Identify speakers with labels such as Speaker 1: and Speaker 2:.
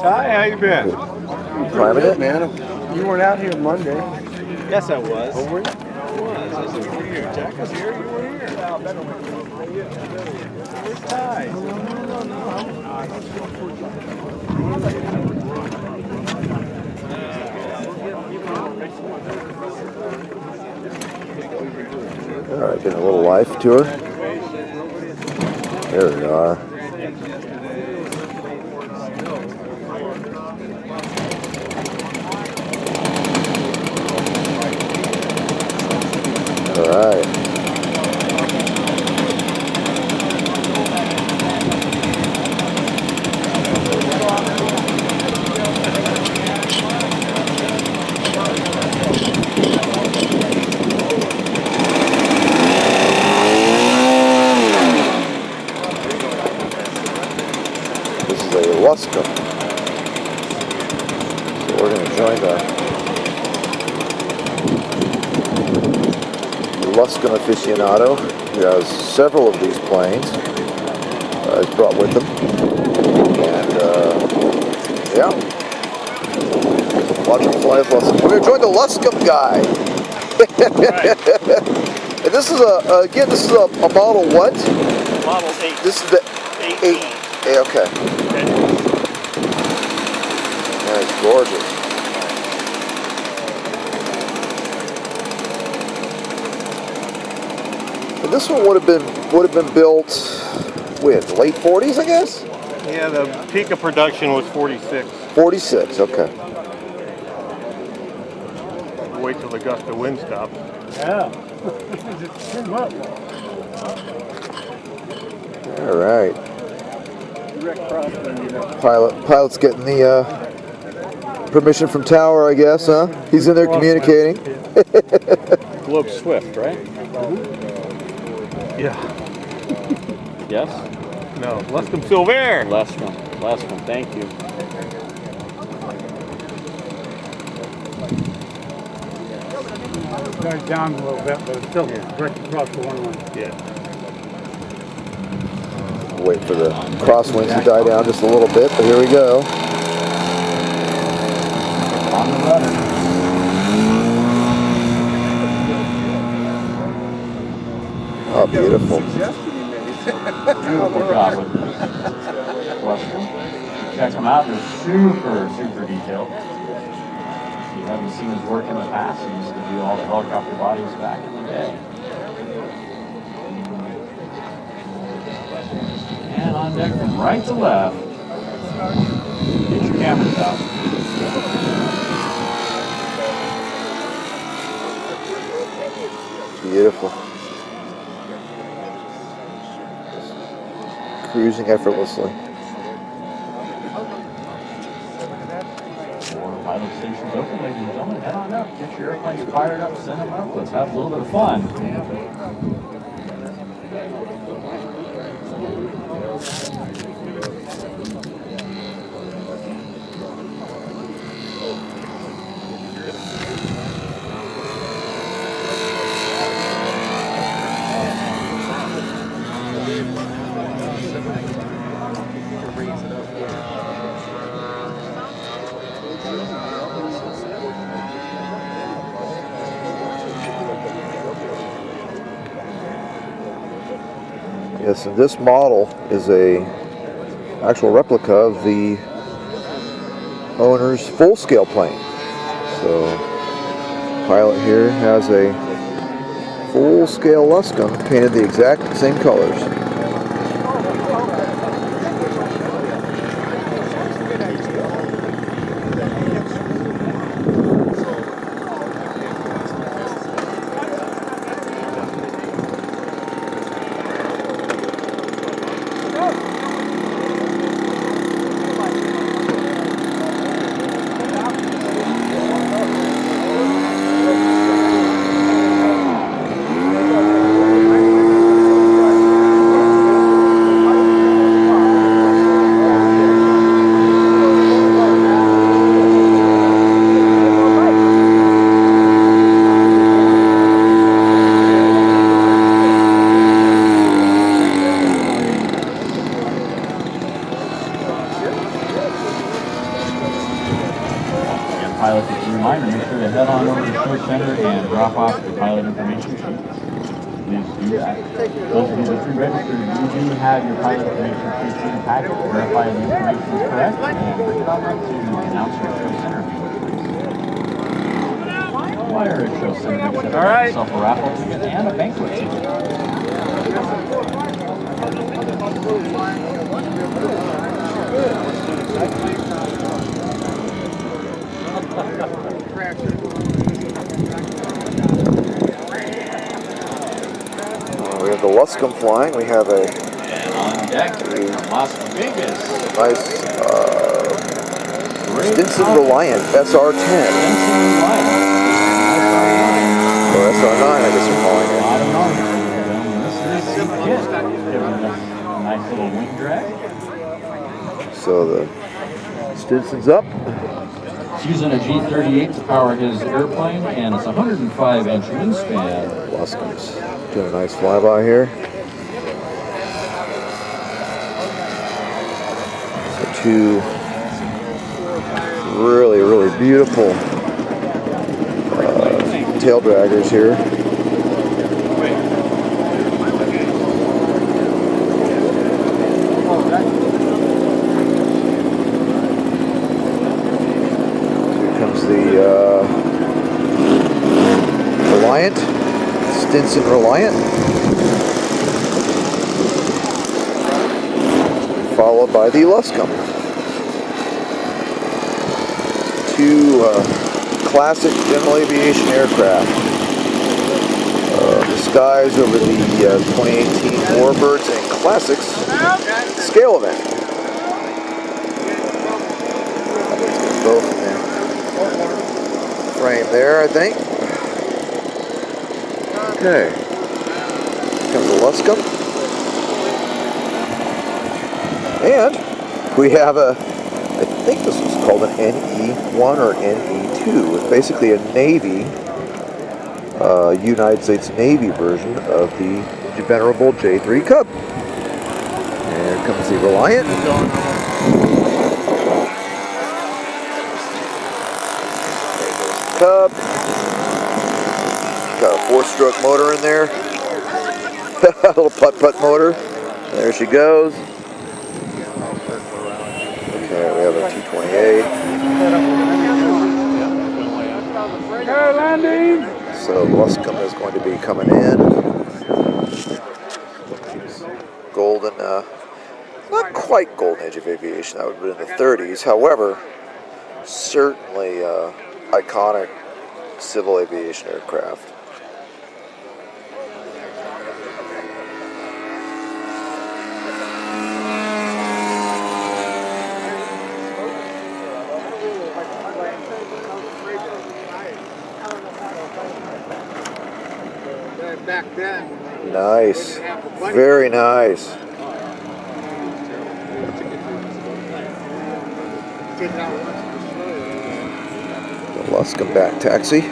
Speaker 1: Hi, how you been?
Speaker 2: Priming it,
Speaker 1: man. You weren't out here Monday.
Speaker 3: Yes, I was.
Speaker 1: Oh, were you?
Speaker 3: I was. I was over here. Jack was here. You were here. Where's Ty?
Speaker 2: All right, getting a little life tour. There we are. All right. This is a Luscombe. So we're going to join the Luscombe aficionado, who has several of these planes. He's brought with him. And, yeah. Watch him fly with Luscombe. We're going to join the Luscombe guy. And this is again, this is a model what?
Speaker 3: Model 8.
Speaker 2: This is the 8. Okay. Yeah, it's gorgeous. And this one would have been built with late 40s, I guess.
Speaker 1: Yeah, the peak of production was 46.
Speaker 2: 46. Okay.
Speaker 1: Wait till the gust of wind stops.
Speaker 4: Yeah. Just trim up.
Speaker 2: All right. Pilot's getting the permission from tower, I guess, huh? He's in there communicating.
Speaker 3: Globe Swift, right?
Speaker 1: Yeah.
Speaker 3: Yes?
Speaker 1: No, Luscombe Silver.
Speaker 3: Luscombe, thank you.
Speaker 4: Goes down a little bit, but it's still right across the one line.
Speaker 1: Yeah.
Speaker 2: Wait for the crosswinds to die down just a little bit, but here we go.
Speaker 3: On the rudder.
Speaker 2: Oh, beautiful.
Speaker 3: Beautiful job with Luscombe. Check them out, they're super detailed. If you haven't seen his work in the past, he used to do all the helicopter bodies back in the day. And on deck from right to left. Get your cameras out.
Speaker 2: Beautiful. Cruising effortlessly.
Speaker 3: Pilot station's open, ladies and gentlemen. Head on up. Get your airplanes fired up. Send them up. Let's have a little bit of fun.
Speaker 2: Yes, and this model is a actual replica of the owner's full-scale plane. So, pilot here has a full-scale Luscombe painted the exact same colors.
Speaker 3: pilots, a reminder, make sure to head on over to the show center and drop off the pilot information sheet. Please do that. Those of you that pre-registered, you do have your pilot information sheet in the packet. Verify the information is correct and bring it on up to the announcer at show center. Flyer at show center. All right. Yourself a raffle ticket and a banquet ticket.
Speaker 2: We have the Luscombe flying. We have a
Speaker 3: On deck from Las Vegas.
Speaker 2: nice Stinson Reliant SR-10. Or SR-9, I guess you're calling it.
Speaker 3: This is the kit, giving us a nice little wing drag.
Speaker 2: So the Stinson's up.
Speaker 3: He's using a G38 to power his airplane, and it's a 105-inch wingspan.
Speaker 2: Luscombe's doing a nice flyby here. So two really, really beautiful tail draggers here. The Reliant, Stinson Reliant, followed by the Luscombe. Two classic general aviation aircraft disguised over the 2018 Warbirds and Classics scale event. Both in there. Frame there, I think. Okay. Comes the Luscombe. And we have a, I think this was called an NE1 or NE2. It's basically a Navy, United States Navy version of the venerable J3 Cub. And here comes the Reliant. Cub. Got a 4-stroke motor in there. A little putt-putt motor. There she goes. Okay, we have a T-28. So Luscombe is going to be coming in. Golden, not quite golden age of aviation. That would have been in the 30s. However, certainly iconic civil aviation aircraft.
Speaker 1: Back then.
Speaker 2: Nice. Very nice. The Luscombe back taxi.